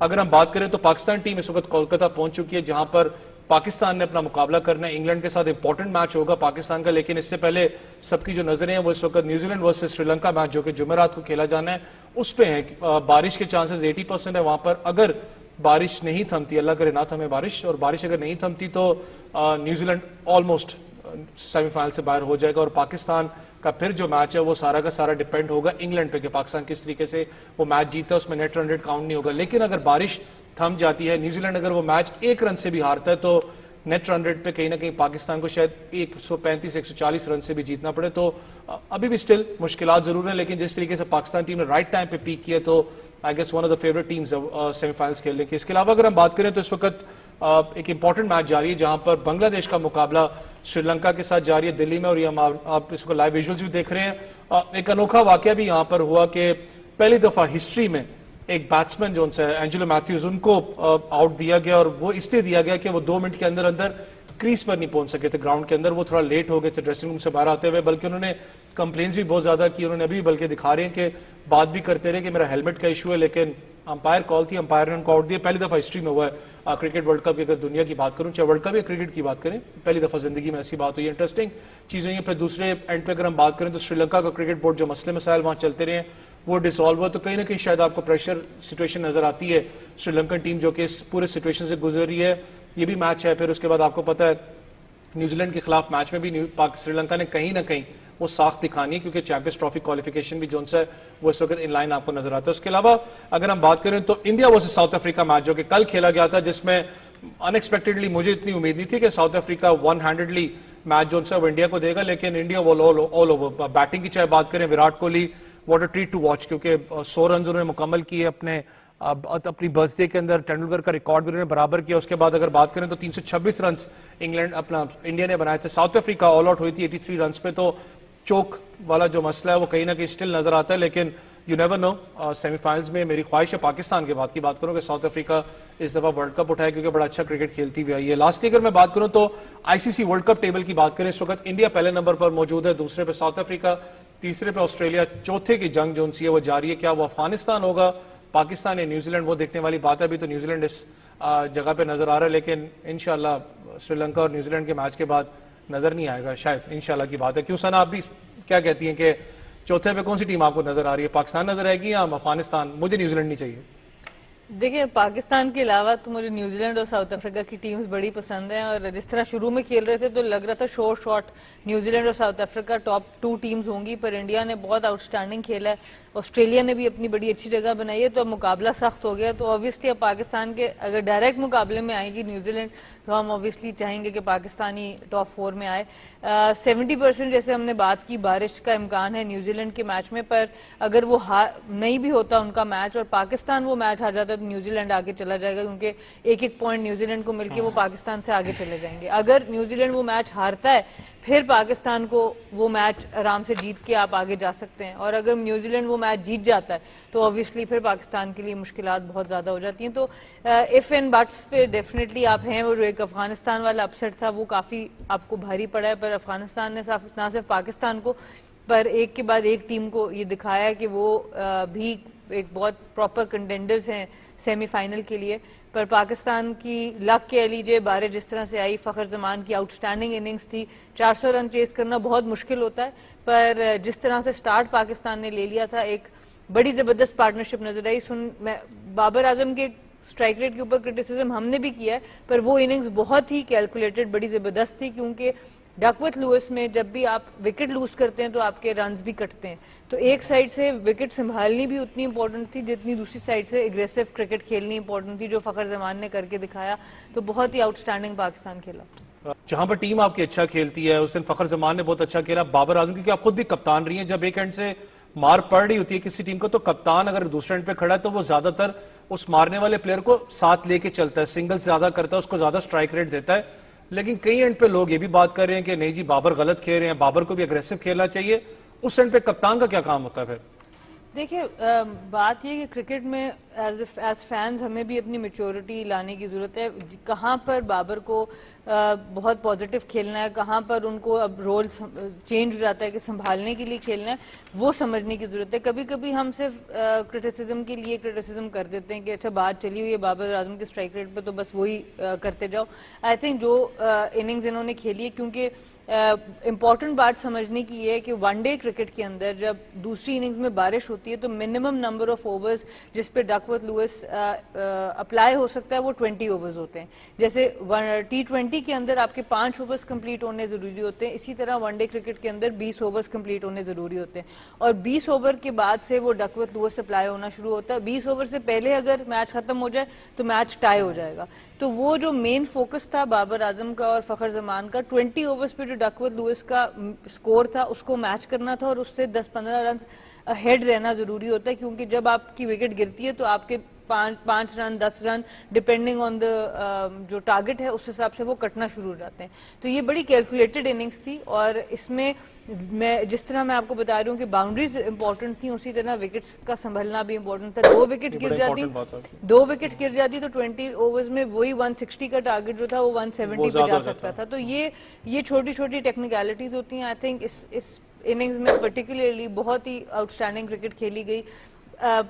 اگر ہم بات کریں تو پاکستان ٹیم اس وقت کولکتہ پہنچ چکی ہے جہاں پر پاکستان نے اپنا مقابلہ کرنا ہے انگلینڈ کے ساتھ. امپورٹنٹ میچ ہوگا پاکستان کا, لیکن اس سے پہلے سب کی جو نظریں ہیں وہ اس وقت New Zealand versus Sri Lanka match جو کہ جمعرات کو کھیلا جانا ہے اس پہ ہیں. بارش کے چانسز 80% ہے وہاں پر. اگر بارش نہیں تھمتی, اللہ کرے نہ تھمے بارش, اور بارش اگر نہیں تھمتی تو New Zealand almost semi final سے باہر ہو جائے گا, اور پاکستان کا پھر جو میچ ہے وہ سارا کا سارا ڈیپینڈ ہوگا انگلینڈ پہ کہ پاکستان کس طریقے سے وہ میچ جیتا ہے. اس میں نیٹ رن ریٹ کاؤنٹ نہیں ہوگا, لیکن اگر بارش تھم جاتی ہے, نیوزی لینڈ اگر وہ میچ 1 رن سے بھی ہارتا ہے تو نیٹ رن ریٹ پہ کہیں نہ کہیں پاکستان کو شاید 135 140 رن سے بھی جیتنا پڑے. تو ابھی بھی سٹل مشکلات ضرور ہیں, لیکن جس طریقے سے پاکستان ٹیم نے رائٹ ٹائم پہ پیک کیا تو I guess one of the favourite teams semi finals کھیلنے کی. اس کے علاوہ اگر ہم بات کریں تو اس وقت ایک امپورٹنٹ میچ جاری ہے جہاں پر بنگلہ دیش کا مقابلہ سری لنکا کے ساتھ جاری ہے دلی میں, اور یہ آپ اس کو لائیو ویژولز بھی دیکھ رہے ہیں. ایک انوکھا واقعہ بھی یہاں پر ہوا کہ پہلی دفعہ ہسٹری میں ایک بیٹسمین جو اینجلو میتھیوز ان کو آؤٹ دیا گیا, اور وہ اس لیے دیا گیا کہ وہ 2 منٹ کے اندر اندر کریز پر نہیں پہنچ سکے تھے گراؤنڈ کے اندر. وہ تھوڑا لیٹ ہو گئے تھے ڈریسنگ روم سے باہر آتے ہوئے, بلکہ انہوں نے کمپلینس بھی بہت زیادہ کی. انہوں نے ابھی بلکہ دکھا رہے ہیں کہ بات بھی کرتے رہے کہ میرا ہیلمٹ کا ایشو ہے, لیکن امپائر کال تھی, امپائر نے ان کو آؤٹ دیا. پہلی دفعہ ہسٹری میں ہوا ہے کرکٹ ورلڈ کپ کی, اگر دنیا کی بات کروں چاہے ورلڈ کپ یا کرکٹ کی بات کریں, پہلی دفعہ زندگی میں ایسی بات ہوئی. انٹرسٹنگ چیزیں ہیں. پھر دوسرے اینڈ پہ اگر ہم بات کریں تو سری لنکا کا کرکٹ بورڈ جو مسئلے مسائل وہاں چلتے رہے ہیں وہ ڈیزالو ہوا, تو کہیں نہ کہیں شاید آپ کو پریشر سچویشن نظر آتی ہے. سری لنکن ٹیم جو کہ اس پورے سچویشن سے گزر رہی ہے, یہ بھی میچ ہے. پھر اس کے بعد آپ کو پتا ہے نیوزی لینڈ کے خلاف میچ میں بھی سری لنکا نے کہیں نہ کہیں وہ ساخت دکھانی ہے, کیونکہ چیمپئنز ٹرافی کوالیفیکیشن بھی جون سا ہے وہ اس وقت ان لائن آپ کو نظر آتا ہے. اس کے علاوہ اگر ہم بات کریں تو India versus South Africa match جو کہ کل کھیلا گیا تھا, جس میں ان ایکسپیکٹڈلی مجھے اتنی امید نہیں تھی کہ ساؤتھ افریقہ 100 میچ جو وہ انڈیا کو دے گا, لیکن انڈیا آل اوور بیٹنگ کی چاہے بات کریں, Virat Kohli what a treat to watch, کیونکہ 100 رنز انہوں نے مکمل کیے اپنی برتھ ڈے کے اندر. ٹینڈولکر کا ریکارڈ بھی انہوں نے برابر کیا. اس کے بعد اگر بات کریں تو 326 رنز انڈیا نے بنائے تھے. ساؤتھ افریقہ آل آؤٹ ہوئی تھی 83 رنز پہ. تو چوک والا جو مسئلہ ہے وہ کہیں نہ کہیں اسٹل نظر آتا ہے, لیکن you never know. Semi finals میں میری خواہش ہے پاکستان کے بعد کی بات کروں کہ ساؤتھ افریقہ اس دفعہ ورلڈ کپ اٹھائے, کیونکہ بڑا اچھا کرکٹ کھیلتی ہوئی آئی ہے. لاسٹلی اگر میں بات کروں تو آئی سی سی ورلڈ کپ ٹیبل کی بات کریں, اس وقت انڈیا پہلے نمبر پر موجود ہے, دوسرے پہ ساؤتھ افریقہ, تیسرے پہ آسٹریلیا, چوتھے کی جنگ جو ہے وہ جاری ہے. کیا وہ افغانستان ہوگا, پاکستان یا نیوزی لینڈ, وہ دیکھنے والی بات ہے. ابھی تو نیوزی لینڈ اس جگہ پہ نظر آ رہا ہے, لیکن انشاءاللہ سری لنکا اور نیوزی لینڈ کے میچ کے بعد نظر نہیں آئے گا, شاید انشاءاللہ کی بات ہے. کیوں سنا, آپ بھی کیا کہتی ہیں کہ چوتھے پہ کون سی ٹیم آپ کو نظر آ رہی ہے, پاکستان نظر آئے گی یا افغانستان؟ مجھے نیوزی لینڈ نہیں چاہیے. دیکھیں پاکستان کے علاوہ تو مجھے نیوزی لینڈ اور ساؤتھ افریقہ کی ٹیمز بڑی پسند ہیں, اور جس طرح شروع میں کھیل رہے تھے تو لگ رہا تھا شارٹ نیوزی لینڈ اور ساؤتھ افریقہ ٹاپ 2 ٹیمز ہوں گی, پر انڈیا نے بہت آؤٹ سٹینڈنگ کھیلا ہے, آسٹریلیا نے بھی اپنی بڑی اچھی جگہ بنائی ہے. تو اب مقابلہ سخت ہو گیا, تو آبویسلی اب پاکستان کے اگر ڈائریکٹ مقابلے میں آئے گی نیوزی لینڈ تو ہم آبویسلی چاہیں گے کہ پاکستانی ٹاپ 4 میں آئے. 70% جیسے ہم نے بات کی بارش کا امکان ہے نیوزی لینڈ کے میچ میں, پر اگر وہ نہیں بھی ہوتا ان کا میچ اور پاکستان وہ میچ ہار جاتا ہے تو نیوزی لینڈ آگے چلا جائے گا, کیونکہ ایک پوائنٹ نیوزی لینڈ کو مل کے وہ پاکستان سے آگے چلے جائیں گے. اگر نیوزی لینڈ وہ میچ ہارتا ہے پھر پاکستان کو وہ میچ آرام سے جیت کے آپ آگے جا سکتے ہیں, اور اگر نیوزی لینڈ وہ میچ جیت جاتا ہے تو آبویسلی پھر پاکستان کے لیے مشکلات بہت زیادہ ہو جاتی ہیں. تو ایف اینڈ بٹس پہ ڈیفینیٹلی آپ ہیں. وہ جو ایک افغانستان والا اپسیٹ تھا وہ کافی آپ کو بھاری پڑا ہے, پر افغانستان نے نہ صرف پاکستان کو پر ایک کے بعد ایک ٹیم کو یہ دکھایا ہے کہ وہ بھی ایک بہت پراپر کنٹینڈرز ہیں سیمی فائنل کے لیے. پر پاکستان کی لک کہہ لیجیے, بارش جس طرح سے آئی, فخر زمان کی آؤٹ سٹینڈنگ اننگز تھی, 400 رن چیز کرنا بہت مشکل ہوتا ہے, پر جس طرح سے سٹارٹ پاکستان نے لے لیا تھا, ایک بڑی زبردست پارٹنرشپ نظر آئی. بابر اعظم کے سٹرائک ریٹ کے اوپر کرٹیسزم ہم نے بھی کیا ہے, پر وہ اننگز بہت ہی کیلکولیٹڈ بڑی زبردست تھی, کیونکہ ڈکورتھ لوئس میں جب بھی آپ وکٹ لوز کرتے ہیں تو آپ کے رنز بھی کٹتے ہیں, تو ایک سائیڈ سے وکٹ سنبھالنی بھی اتنی امپورٹنٹ تھی جتنی دوسری سائیڈ سے اگریسو کرکٹ کھیلنی امپورٹنٹ تھی, جو فخر زمان نے کر کے دکھایا. تو بہت ہی آؤٹ سٹینڈنگ پاکستان کھیلا. جہاں پر ٹیم آپ کی اچھا کھیلتی ہے, اس دن فخر زمان نے بہت اچھا کھیلا, بابر اعظم, کیونکہ آپ خود بھی کپتان رہی ہیں, جب ایک اینڈ سے مار پڑ رہی ہوتی ہے کسی ٹیم کو تو کپتان اگر دوسرے اینڈ پہ کھڑا ہے تو وہ زیادہ تر اس مارنے والے پلیئر کو ساتھ لے کے چلتا ہے, سنگل زیادہ کرتا ہے, اس کو زیادہ سٹرائک ریٹ دیتا ہے. لیکن کئی اینڈ پہ لوگ یہ بھی بات کر رہے ہیں کہ نہیں جی بابر غلط کھیل رہے ہیں, بابر کو بھی اگریسو کھیلنا چاہیے. اس اینڈ پہ کپتان کا کیا کام ہوتا ہے پھر؟ دیکھیں بات یہ کہ کرکٹ میں ایز فینز ہمیں بھی اپنی میچورٹی لانے کی ضرورت ہے. کہاں پر بابر کو بہت پازیٹیو کھیلنا ہے, کہاں پر ان کو اب رول چینج ہو جاتا ہے کہ سنبھالنے کے لیے کھیلنا ہے, وہ سمجھنے کی ضرورت ہے. کبھی کبھی ہم صرف کرٹیسزم کے لیے کرٹیسزم کر دیتے ہیں کہ اچھا بات چلی ہوئی ہے بابر اعظم کے اسٹرائک ریٹ پہ تو بس وہی کرتے جاؤ. آئی تھنک جو اننگز انہوں نے کھیلی ہے, کیونکہ امپورٹنٹ بات سمجھنے کی یہ ہے کہ ون ڈے کرکٹ کے اندر جب دوسری اننگز میں بارش ہوتی ہے تو منیمم نمبر آف اوورز جس پہ ڈکورتھ لوئس اپلائی ہو سکتا ہے وہ 20 اوورز ہوتے ہیں. جیسے T20 کے اندر آپ کے 5 اوورز کمپلیٹ ہونے ضروری ہوتے ہیں, اسی طرح ون ڈے کرکٹ کے اندر 20 اوورز کمپلیٹ ہونے ضروری ہوتے ہیں, اور 20 اوور کے بعد سے وہ ڈکورتھ لوئس اپلائی ہونا شروع ہوتا ہے. 20 اوور سے پہلے اگر میچ ختم ہو جائے تو میچ ٹائی ہو جائے گا. تو وہ جو مین فوکس تھا بابر اعظم کا اور فخر زمان کا 20 اوورز پہ جو ڈکورتھ لوئس کا سکور تھا اس کو میچ کرنا تھا, اور اس سے 10-15 رنز ہیڈ رہنا ضروری ہوتا ہے, کیونکہ جب آپ کی وکٹ گرتی ہے تو آپ کے 5 رن 10 رن ڈپینڈنگ آن دا جو ٹارگٹ ہے اس حساب سے وہ کٹنا شروع ہو جاتے ہیں. تو یہ بڑی کیلکولیٹڈ اننگز تھی, اور اس میں جس طرح میں آپ کو بتا رہی ہوں کہ باؤنڈریز امپورٹنٹ تھیں, اسی طرح وکٹس کا سنبھلنا بھی امپورٹنٹ تھا. 2 وکٹس گر جاتی تو 20 اوورز میں وہی 160 کا ٹارگٹ جو تھا وہ 170 پہ جا سکتا تھا. تو یہ چھوٹی چھوٹی ٹیکنیکلٹیز ہوتی ہیں. آئی تھنک اس اننگز میں پرٹیکولرلی بہت ہی آؤٹ اسٹینڈنگ کرکٹ کھیلی گئی.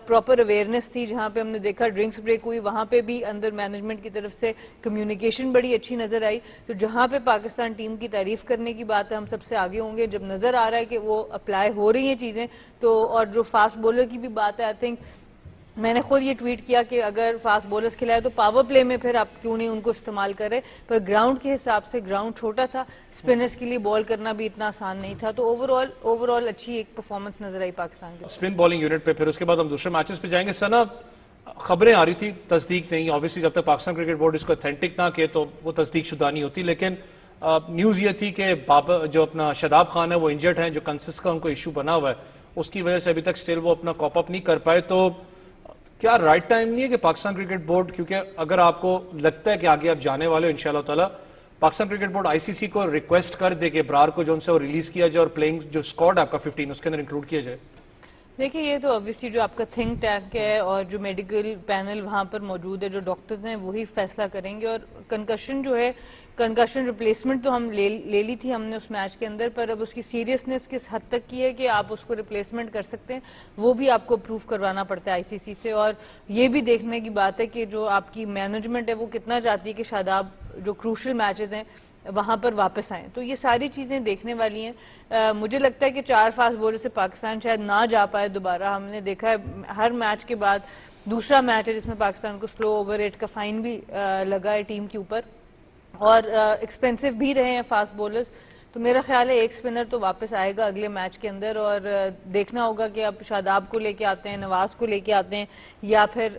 پراپر اویئرنیس تھی, جہاں پہ ہم نے دیکھا ڈرنکس بریک ہوئی وہاں پہ بھی اندر مینجمنٹ کی طرف سے کمیونیکیشن بڑی اچھی نظر آئی. تو جہاں پہ پاکستان ٹیم کی تعریف کرنے کی بات ہے ہم سب سے آگے ہوں گے. جب نظر آ رہا ہے کہ وہ اپلائی ہو رہی ہیں چیزیں, تو اور جو فاسٹ بولر کی بھی بات ہے, آئی تھنک میں نے خود یہ ٹویٹ کیا کہ اگر فاسٹ بولرز کھلائے تو پاور پلے میں پھر آپ کیوں نہیں ان کو استعمال کرے, پر گراؤنڈ کے حساب سے گراؤنڈ چھوٹا تھا, اسپنرز کے لیے بال کرنا بھی اتنا آسان نہیں تھا. تو اوور آل اچھی ایک پرفارمنس نظر آئی پاکستان کی. اسپن بالنگ یونٹ پہ پھر اس کے بعد ہم دوسرے میچز پہ جائیں گے. سنا خبریں آ رہی تھی, تصدیق نہیں, obviously جب تک پاکستان کرکٹ بورڈ اس کو اتھینٹک نہ کہے تو وہ تصدیق شدہ نہیں ہوتی, لیکن نیوز یہ تھی کہ جو اپنا شاداب خان ہے وہ انجرڈ ہیں, جو کنسس کا ان کو ایشو بنا ہوا ہے, اس کی وجہ سے ابھی تک سٹل وہ اپنا کاپ اپ نہیں کر پائے. تو کیا رائٹ ٹائم نہیں ہے کہ پاکستان کرکٹ بورڈ, کیونکہ اگر آپ کو لگتا ہے کہ آگے آپ جانے والے ہو انشاءاللہ تعالی, پاکستان کرکٹ بورڈ ICC کو ریکویسٹ کر دے کہ ابرار کو جو ان سے وہ ریلیز کیا جائے اور پلینگ جو اسکواڈ آپ کا 15 اس کے اندر انکلوڈ کیا جائے؟ دیکھیں یہ تو obviously جو آپ کا تھنک ٹینک ہے اور جو میڈیکل پینل وہاں پر موجود ہے, جو ڈاکٹرز ہیں وہی فیصلہ کریں گے. اور کنکشن ریپلیسمنٹ تو ہم لے لی تھی ہم نے اس میچ کے اندر, پر اب اس کی سیریسنس کس حد تک کی ہے کہ آپ اس کو ریپلیسمنٹ کر سکتے ہیں وہ بھی آپ کو پروو کروانا پڑتا ہے ICC سے. اور یہ بھی دیکھنے کی بات ہے کہ جو آپ کی مینجمنٹ ہے وہ کتنا چاہتی ہے کہ شاداب جو کروشل میچز ہیں وہاں پر واپس آئیں. تو یہ ساری چیزیں دیکھنے والی ہیں. مجھے لگتا ہے کہ 4 فاسٹ بولر سے پاکستان شاید نہ جا پائے دوبارہ. ہم نے دیکھا ہے ہر میچ کے بعد دوسرا میچ ہے جس میں پاکستان کو سلو اوور ریٹ کا فائن بھی لگا ہے ٹیم کے اوپر, اور ایکسپینسو بھی رہے ہیں فاسٹ بولرز. تو میرا خیال ہے ایک سپنر تو واپس آئے گا اگلے میچ کے اندر, اور دیکھنا ہوگا کہ آپ شاداب کو لے کے آتے ہیں, نواز کو لے کے آتے ہیں, یا پھر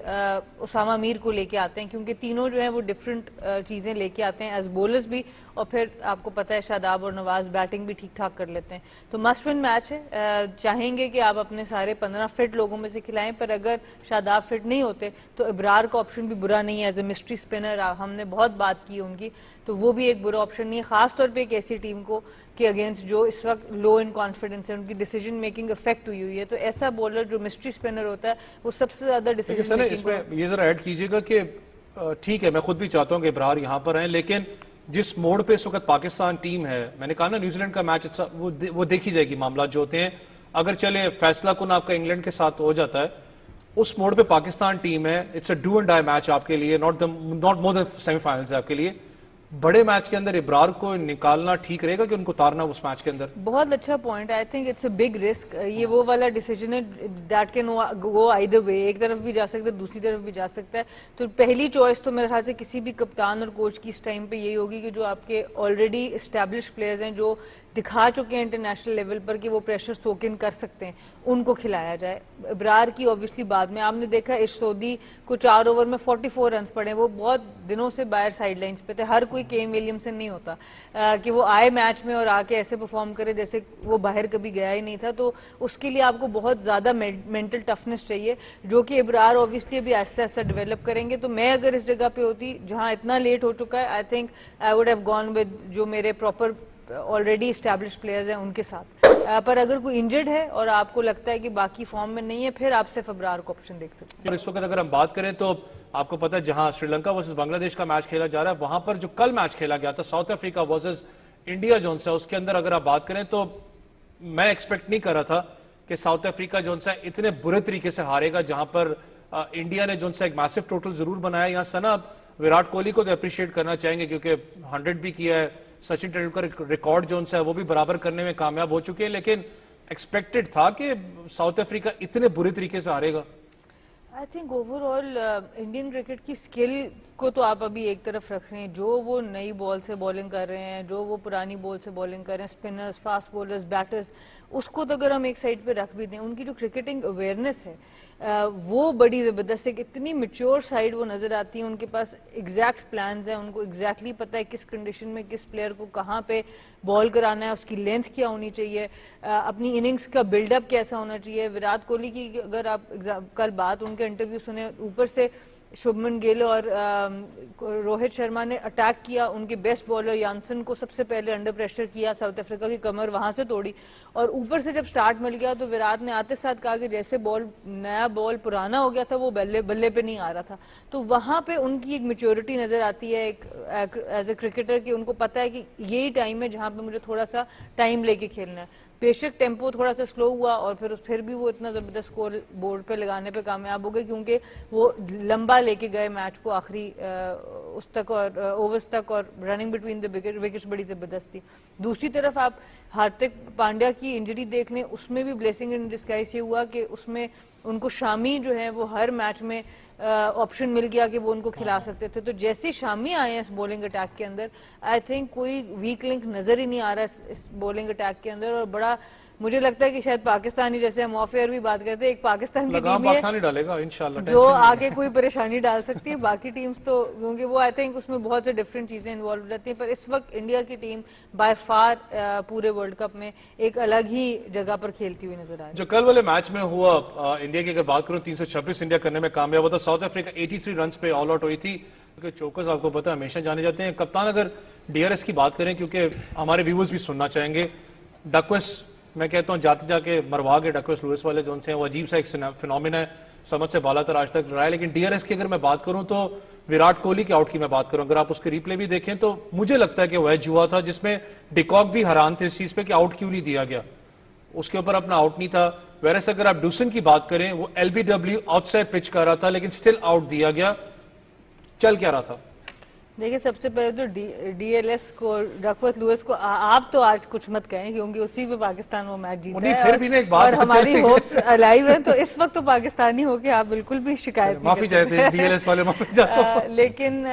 اسامہ میر کو لے کے آتے ہیں, کیونکہ تینوں جو ہیں وہ ڈفرینٹ چیزیں لے کے آتے ہیں ایز بولرز بھی, اور پھر آپ کو پتہ ہے شاداب اور نواز بیٹنگ بھی ٹھیک ٹھاک کر لیتے ہیں. تو مسٹ ون میچ ہے. چاہیں گے کہ آپ اپنے سارے 15 فٹ لوگوں میں سے کھلائیں, پر اگر شاداب فٹ نہیں ہوتے تو ابرار کا آپشن بھی برا نہیں ہے ایز اے مسٹری اسپنر. ہم نے بہت بات کی ان کی, تو وہ بھی ایک برا آپشن نہیں ہے, خاص طور پہ ایک ایسی ٹیم کو کہ اگینسٹ جو اس وقت لو ان کانفیڈنس ہے, ان کی ڈیسیجن میکنگ افیکٹ ہوئی ہے. تو ایسا بولر جو مسٹری اسپنر ہوتا ہے وہ سب سے زیادہ ڈیسیجن میکنگ. اس میں یہ ذرا ایڈ کیجیے گا کہ ٹھیک ہے میں خود بھی چاہتا ہوں کہ ابرار یہاں پر ہیں, لیکن جس موڑ پہ اس وقت پاکستان ٹیم ہے, میں نے کہا نا نیوزی لینڈ کا میچ وہ دیکھی جائے گی معاملات جو ہوتے ہیں. اگر چلے فیصلہ کن آپ کا انگلینڈ کے ساتھ ہو جاتا ہے, اس موڑ پہ پاکستان ٹیم ہے, it's a do and die match آپ کے لیے, not more than semi finals آپ کے لیے. بڑے میچ کے اندر ابرار کو نکالنا ٹھیک رہے گا کہ ان کو اتارنا اس میچ کے اندر؟ بہت اچھا point. I think it's a big risk. یہ وہ والا ڈیسیجن ہے that can go either way, ایک طرف بھی جا سکتا ہے دوسری طرف بھی جا سکتا ہے. تو پہلی چوائس تو میرے خیال سے کسی بھی کپتان اور کوچ کی اس ٹائم پہ یہی ہوگی کہ جو آپ کے آلریڈی اسٹیبلش پلیئرز ہیں, جو دکھا چکے ہیں انٹرنیشنل لیول پر کہ وہ پریشر سوک ان کر سکتے ہیں, ان کو کھلایا جائے. ابرار کی اوبویسلی بعد میں آپ نے دیکھا عشق سعودی کو 4 اوور میں 44 رنز پڑے, وہ بہت دنوں سے باہر سائیڈ لائنز پہ تھے. ہر کوئی کیم ولیمسن نہیں ہوتا کہ وہ آئے میچ میں اور آ کے ایسے پرفارم کرے جیسے وہ باہر کبھی گیا ہی نہیں تھا. تو اس کے لیے آپ کو بہت زیادہ مینٹل ٹفنس چاہیے, جو کہ ابرار اوبویسلی ابھی آہستہ آہستہ ڈیولپ کریں گے. تو میں اگر اس جگہ پہ ہوتی جہاں اتنا لیٹ ہو چکا ہے, I think I would have gone with جو میرے پراپر آلریڈی اسٹیبلش پلیئرز ہیں ان کے ساتھ. پر اگر کوئی انجرڈ ہے اور آپ کو لگتا ہے کہ باقی فارم میں نہیں ہے پھر آپ صرف ابرار کو آپشن دیکھ سکتے ہیں. اور اس وقت اگر ہم بات کریں تو آپ کو پتا ہے جہاں سری لنکا ورسز بنگلہ دیش کا میچ کھیلا جا رہا ہے وہاں پر جو کل میچ کھیلا گیا تھا ساؤتھ افریقہ ورسز انڈیا جو ہے اس کے اندر اگر آپ بات کریں تو میں ایکسپیکٹ نہیں کر رہا تھا کہ ساؤتھ افریقہ جو ہے اتنے برے طریقے سے ہارے گا جہاں پر انڈیا نے جو ہے ایک میسو ٹوٹل ضرور بنایا. یہاں سنا وراٹ کوہلی کو تو اپریشیٹ کرنا چاہیں گے کیونکہ 100 بھی کیا ہے, سچن ٹینڈولکر ریکارڈ جو ہے وہ بھی برابر کرنے میں کامیاب ہو چکے ہیں, لیکن ایکسپیکٹڈ تھا کہ ساؤتھ افریقہ اتنے برے طریقے سے ہارے گا. I think overall Indian cricket کی سکل کو تو آپ ابھی ایک طرف رکھ رہے ہیں, جو وہ نئی بال سے بولنگ کر رہے ہیں, جو وہ پرانی بال سے بولنگ کر رہے ہیں, اسپنرز, فاسٹ بولرز, بیٹرز, اس کو تو اگر ہم ایک سائڈ پہ رکھ بھی دیں, ان کی جو کرکٹنگ اویئرنیس ہے وہ بڑی زبردست ہے. اتنی میچور سائڈ وہ نظر آتی ہیں, ان کے پاس ایگزیکٹ پلانز ہیں, ان کو ایگزیکٹلی پتہ ہے کس کنڈیشن میں کس پلیئر کو کہاں پہ بال کرانا ہے, اس کی لینتھ کیا ہونی چاہیے, اپنی اننگز کا بلڈ اپ کیسا ہونا چاہیے. وراٹ کوہلی کی اگر آپ کل بات ان کے انٹرویو سنیں, اوپر سے شبمن گل اور روہت شرما نے اٹیک کیا, ان کے بیسٹ بالر یانسن کو سب سے پہلے انڈر پریشر کیا, ساؤتھ افریقہ کی کمر وہاں سے توڑی, اور اوپر سے جب سٹارٹ مل گیا تو وراٹ نے آتے ساتھ کہا کہ جیسے بال نیا بال پرانا ہو گیا تھا وہ بلے پہ نہیں آ رہا تھا. تو وہاں پہ ان کی ایک میچورٹی نظر آتی ہے ایک ایز اے کرکٹر کہ ان کو پتہ ہے کہ یہی ٹائم ہے جہاں پہ مجھے تھوڑا سا ٹائم لے کے کھیلنا ہے. بیشک ٹیمپو تھوڑا سا سلو ہوا اور پھر بھی وہ اتنا زبردست سکور بورڈ پہ لگانے پہ کامیاب ہو گئے کیونکہ وہ لمبا لے کے گئے میچ کو آخری اس تک اور اوورز تک, اور رننگ بٹوین دی وکٹس بڑی زبردست تھی. دوسری طرف آپ ہاردک پانڈیا کی انجری دیکھ لیں, اس میں بھی بلیسنگ ان ڈسگائز یہ ہوا کہ اس میں ان کو شامی جو ہیں وہ ہر میچ میں آپشن مل گیا کہ وہ ان کو کھلا سکتے تھے. تو جیسے شامی آئے ہیں اس بولنگ اٹیک کے اندر, آئی تھنک کوئی ویک لنک نظر ہی نہیں آ رہا اس بولنگ اٹیک کے اندر, اور بڑا مجھے لگتا ہے کہ شاید پاکستانی, جیسے ہم آف ایئر بھی بات کرتے ہیں, ایک پاکستان کی ٹیم پاکستانی ڈالے گا انشاءاللہ جو آگے کوئی پریشانی ڈال سکتی ہے. باقی ٹیمز تو کیونکہ وہ آئی تھنک اس میں بہت سے ڈفرینٹ چیزیں انوالو رہتی ہیں, پر اس وقت انڈیا کی ٹیم بائی فار پورے ورلڈ کپ میں ایک الگ ہی جگہ پر کھیلتی ہوئی نظر آ رہی ہے. جو کل والے میچ میں ہوا انڈیا کی اگر بات کروں 326 انڈیا کرنے میں کامیاب ہوتا, ساؤتھ افریقہ 83 رنز پہ آل آؤٹ ہوئی تھی. چوکرز آپ کو پتا ہے ہمیشہ جانے جاتے ہیں. کپتان اگر ڈی آر ایس کی بات کریں کیونکہ ہمارے ویورز بھی سننا چاہیں گے, ڈکویس میں کہتا ہوں جاتے جا کے مروا کے ڈکویس لوئس والے جو ان سے ہیں وہ عجیب سا ایک فینومین ہے, سمجھ سے بالا تر آج تک رہا ہے. لیکن ڈی آر ایس کی اگر میں بات کروں تو وراٹ کوہلی کے آؤٹ کی میں بات کروں, اگر آپ اس کے ریپلے بھی دیکھیں تو مجھے لگتا ہے کہ وہ ایج ہوا تھا جس میں ڈیکاک بھی حیران تھے اس چیز پہ کہ آؤٹ کیوں نہیں دیا گیا, اس کے اوپر اپنا آؤٹ نہیں تھا. ویرس اگر آپ ڈوسن کی بات کریں وہ L B W out side pitch کر رہا تھا لیکن سٹل آؤٹ دیا گیا. چل کیا رہا تھا؟ دیکھیں سب سے پہلے تو ڈی ایل ایس کو, ڈکورتھ لوئس کو آپ تو آج کچھ مت کہیں کیونکہ اسی پہ پاکستان وہ میچ جیتا ہے اور ہماری ہوپس الائیو ہیں, تو اس وقت تو پاکستانی ہو کے آپ بالکل بھی شکایت نہیں معافی چاہتے ہیں ڈی ایل ایس والے, معافی چاہتا ہوں. لیکن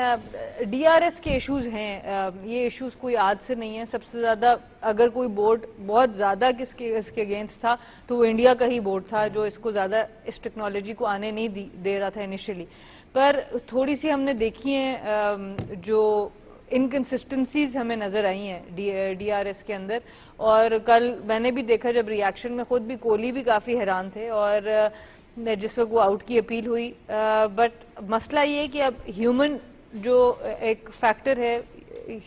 ڈی آر ایس کے ایشوز ہیں, یہ ایشوز کوئی آج سے نہیں ہیں. سب سے زیادہ اگر کوئی بورڈ بہت زیادہ اس کے اگینسٹ تھا تو وہ انڈیا کا ہی بورڈ تھا جو اس کو زیادہ اس ٹیکنالوجی کو آنے نہیں دے رہا تھا انیشلی. پر تھوڑی سی ہم نے دیکھی ہیں جو انکنسسٹنسیز ہمیں نظر آئی ہیں ڈی آر ایس کے اندر, اور کل میں نے بھی دیکھا جب ریاکشن میں خود بھی کوہلی بھی کافی حیران تھے اور جس وقت وہ آؤٹ کی اپیل ہوئی. بٹ مسئلہ یہ ہے کہ اب ہیومن جو ایک فیکٹر ہے,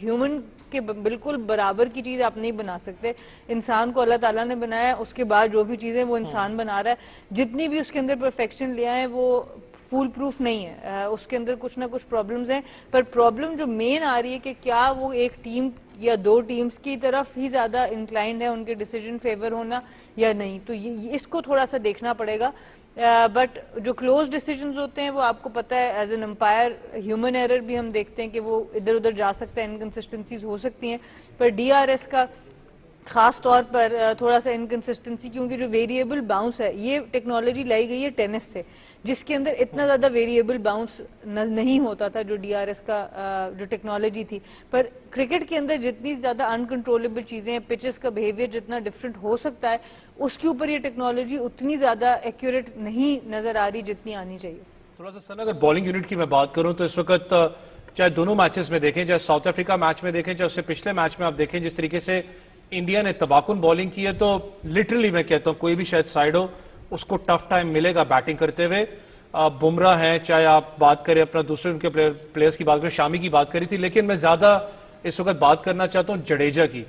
ہیومن کے بالکل برابر کی چیز آپ نہیں بنا سکتے. انسان کو اللہ تعالیٰ نے بنایا, اس کے بعد جو بھی چیزیں وہ انسان بنا رہا ہے, جتنی بھی اس کے اندر پرفیکشن لے آئے وہ فول پروف نہیں ہے, اس کے اندر کچھ نہ کچھ پرابلمز ہیں. پر پرابلم جو مین آ رہی ہے کہ کیا وہ ایک ٹیم یا دو ٹیمز کی طرف ہی زیادہ انکلائنڈ ہے, ان کے ڈیسیجن فیور ہونا یا نہیں, تو اس کو تھوڑا سا دیکھنا پڑے گا. بٹ جو کلوز ڈیسیجنز ہوتے ہیں وہ آپ کو پتہ ہے as an umpire human error بھی ہم دیکھتے ہیں کہ وہ ادھر ادھر جا سکتا ہے, انکنسسٹنسیز ہو سکتی ہیں. پر ڈی آر ایس کا خاص طور پر تھوڑا سا انکنسسٹنسی, کیونکہ جو ویریبل باؤنس ہے یہ ٹیکنالوجی لائی گئی ہے ٹینس سے, جس کے اندر اتنا زیادہ ویریبل باؤنس نہیں ہوتا تھا جو ڈی آر ایس کا جو ٹیکنالوجی تھی. پر کرکٹ کے اندر جتنی زیادہ انکنٹرولبل چیزیں ہیں, پچز کا بیہیویئر جتنا ڈفرینٹ ہو سکتا ہے, اس کے اوپر یہ ٹیکنالوجی اتنی زیادہ ایکوریٹ نہیں نظر آ رہی جتنی آنی چاہیے. تھوڑا سا سر اگر بالنگ یونٹ کی میں بات کروں تو اس وقت چاہے دونوں میچز میں دیکھیں, چاہے ساؤتھ افریقہ میچ میں دیکھیں, چاہے اس سے پچھلے میچ میں آپ دیکھیں, جس طریقے سے انڈیا نے تباکن بالنگ کی ہے تو لٹرلی میں کہتا ہوں کوئی بھی شاید سائیڈ ہو اس کو ٹف ٹائم ملے گا بیٹنگ کرتے ہوئے. بمراہ ہیں, چاہے آپ بات کریں اپنا دوسرے ان کے پلیئرز کی بات کریں, شامی کی بات کری تھی, لیکن میں زیادہ اس وقت بات کرنا چاہتا ہوں جڈیجا کی.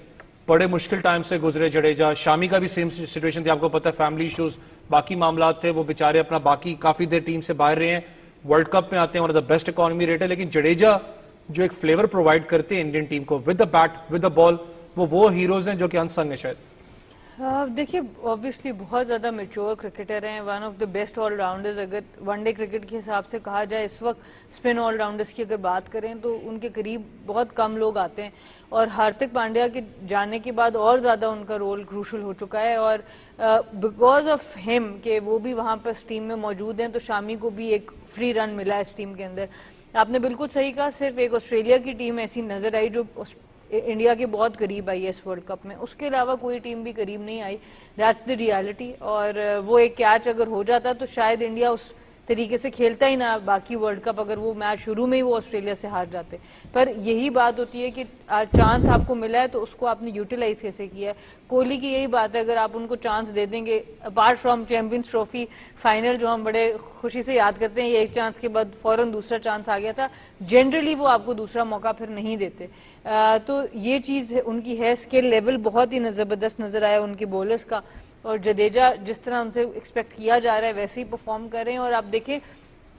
بڑے مشکل ٹائم سے گزرے جڈیجا. شامی کا بھی سیم سچویشن تھی, آپ کو پتہ ہے فیملی ایشوز باقی معاملات تھے, وہ بیچارے اپنا باقی کافی دیر ٹیم سے باہر رہے ہیں, ورلڈ کپ میں آتے ہیں, one of the best economy rate ہے, لیکن جڈیجا جو ایک فلیور پرووائڈ کرتے ہیں انڈین ٹیم کو with the bat with the ball, وہ ہیروز ہیں جو کہ انسنگ ہیں شاید. دیکھیے آبویسلی بہت زیادہ میچور کرکٹر ہیں, one of the best all rounders. اگر ون ڈے کرکٹ کے حساب سے کہا جائے اس وقت اسپن آل راؤنڈرز کی اگر بات کریں تو ان کے قریب بہت کم لوگ آتے ہیں, اور ہاردک پانڈیا کے جانے کے بعد اور زیادہ ان کا رول کروشل ہو چکا ہے. اور بیکاز آف ہم کہ وہ بھی وہاں پر اس ٹیم میں موجود ہیں تو شامی کو بھی ایک فری رن ملا ہے اس ٹیم کے اندر. آپ نے بالکل صحیح کہا, صرف ایک آسٹریلیا کی ٹیم ایسی نظر آئی جو انڈیا کے بہت قریب آئی ہے اس ورلڈ کپ میں, اس کے علاوہ کوئی ٹیم بھی قریب نہیں آئی. That's the reality. اور وہ ایک کیچ اگر ہو جاتا تو شاید انڈیا اس طریقے سے کھیلتا ہی نہ باقی ورلڈ کپ, اگر وہ میچ شروع میں ہی وہ آسٹریلیا سے ہار جاتے. پر یہی بات ہوتی ہے کہ چانس آپ کو ملا ہے تو اس کو آپ نے یوٹیلائز کیسے کیا ہے. کوہلی کی یہی بات ہے, اگر آپ ان کو چانس دے دیں گے, apart from champions trophy final جو ہم بڑے خوشی سے یاد کرتے ہیں, یہ ایک چانس کے بعد فوراً دوسرا چانس آ گیا تھا, جنرلی وہ آپ کو دوسرا موقع پھر نہیں دیتے. تو یہ چیز ان کی ہے, اسکل لیول بہت ہی زبردست نظر آیا ان کے بولرز کا, اور جڈیجا جس طرح ان سے ایکسپیکٹ کیا جا رہا ہے ویسے ہی پرفارم کر رہے ہیں. اور آپ دیکھیں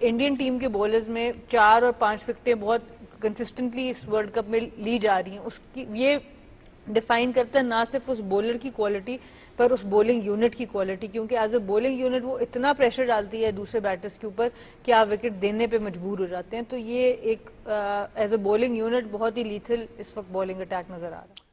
انڈین ٹیم کے بولرز میں 4 اور 5 وکٹیں بہت کنسسٹنٹلی اس ورلڈ کپ میں لی جا رہی ہیں. اس کی یہ ڈیفائن کرتا ہے نہ صرف اس بولر کی کوالٹی پر اس بولنگ یونٹ کی کوالٹی, کیونکہ ایز اے بولنگ یونٹ وہ اتنا پریشر ڈالتی ہے دوسرے بیٹرز کے اوپر کہ آپ وکٹ دینے پہ مجبور ہو جاتے ہیں. تو یہ ایک ایز اے بولنگ یونٹ بہت ہی لیتھل اس وقت بولنگ اٹیک نظر آ رہا ہے.